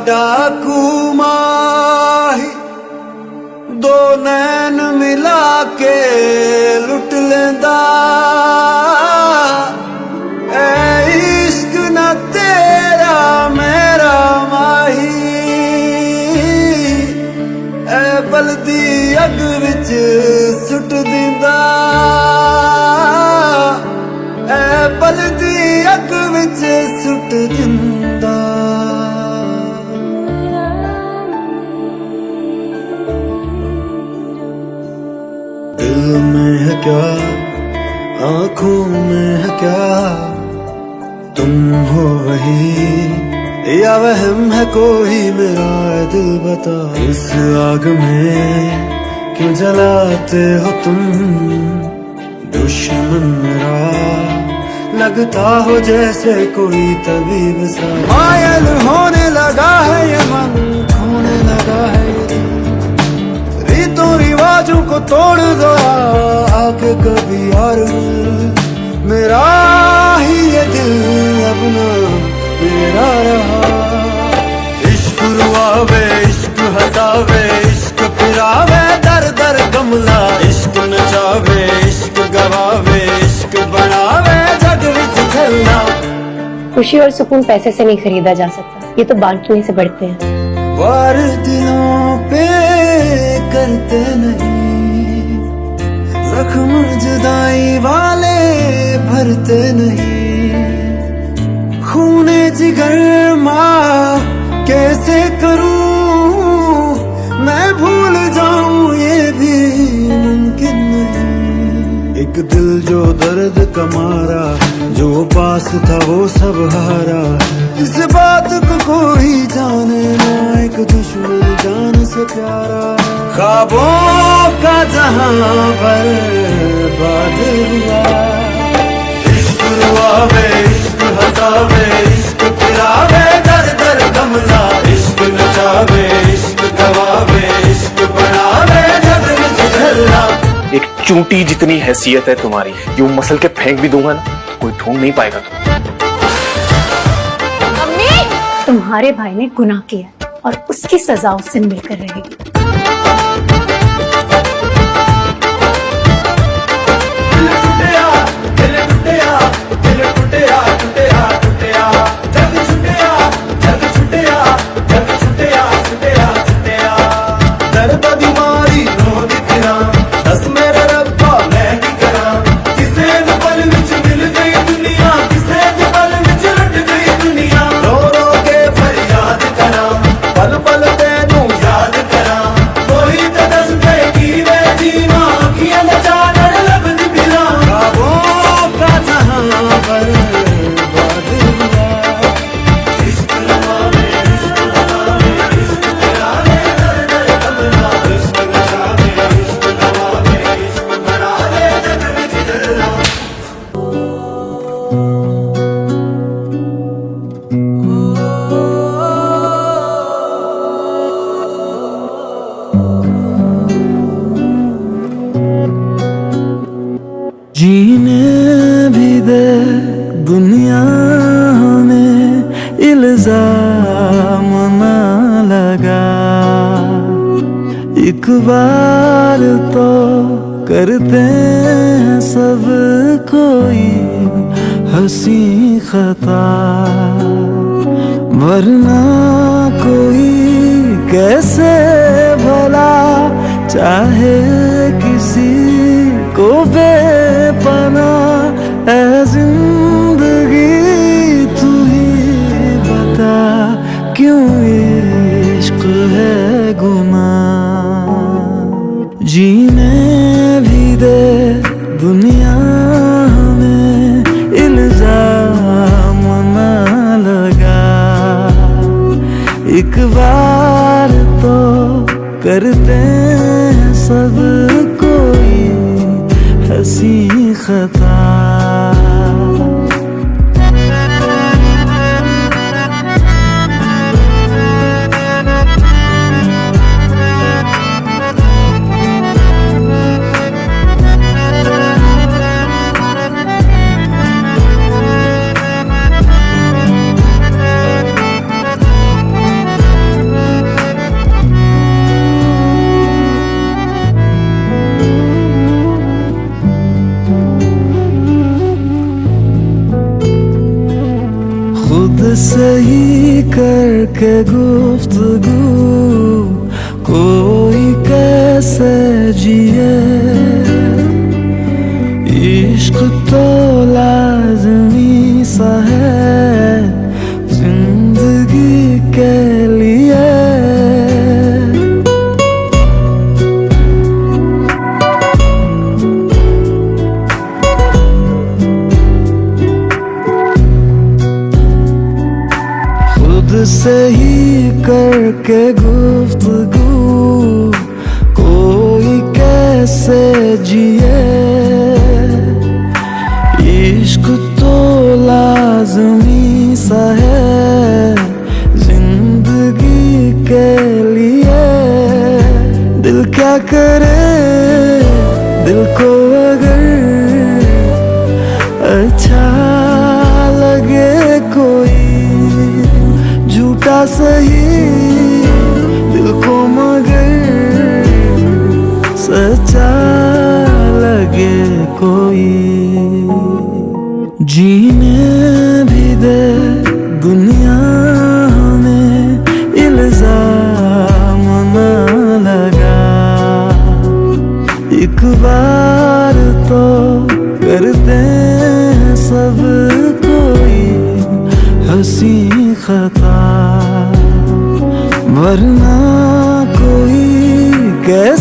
डाकू माही दो नैन मिला के लुट लेंदा ऐ इश्क ना तेरा मेरा माही ऐ बलदी अग विच सुट दिंदा ऐ बलदी अग विच सुट दिंदा। दिल में है क्या आंखों में है क्या तुम हो वही या वहम है कोई मेरा दिल बता। इस आग में क्यों जलाते हो तुम दुश्मन मेरा लगता हो जैसे कोई तबीब सा। मायल होने लगा है ये मन खोने लगा है ये दिल रीतों रिवाजों को तोड़ दो आके कभी यार मेरा ही ये दिल अपना मेरा रहा। इश्क रुआवे इश्क हसावे इश्क फिरावे दर दर कमला इश्क नचावे इश्क गवावे इश्क बनावे जग विच खेलना। खुशी और सुकून पैसे से नहीं खरीदा जा सकता, ये तो बांटने से बढ़ते हैं। वार दिलों पे करते नहीं जख्म जुदाई वाले भरते नहीं खूने जिगर माँ कैसे करूं मैं भूल जाऊं ये भी मुमकिन नहीं। एक दिल जो दर्द का मारा जो पास था वो सब हारा इस बात को कोई जाने ना एक दुश्मन जान से प्यारा। ख्वाबों का जहां पर बर्बाद हुआ इश्क रुआवे इश्क हसावे इश्क फिरावे दर दर कमला इश्क नचावे इश्क गवावे इश्क बनावे जग विच झल्ला। एक चूंटी जितनी हैसियत है तुम्हारी यूं मसल के फेंक भी दूंगा ना कोई ढूंढ नहीं पाएगा तुम्हारे भाई ने गुनाह किया और उसकी सजा उससे मिलकर रहेगी। जीने भी दे दुनिया में इल्जाम ना लगा एक बार तो करते हैं सब कोई हंसी खता वरना कोई कैसे भला चाहे किसी को बेपना ऐ जिंदगी तू ही बता क्यों इश्क है गुनाह। जीने भी दे दुनिया में इल्जाम ना लगा एक बार तो करते हैं सब कोई हंसी खता। से ही करके गुफ्तगू कोई कैसे जिए, इश्क तो लाज़मी सा है जिंदगी के लिए। खुद से ही करके गुफ्तगू कोई कैसे जिए, इश्क तो लाज़मी सा है जिंदगी के लिए। दिल क्या करे, दिल को अगर अच्छा लगे कोई, झूठा सही दिल को मगर सच्चा लगे कोई, जीने भी दे दुनिया में इल्जाम न लगा। एक बार तो करते हैं सब कोई हंसी खता, वरना कोई कैसे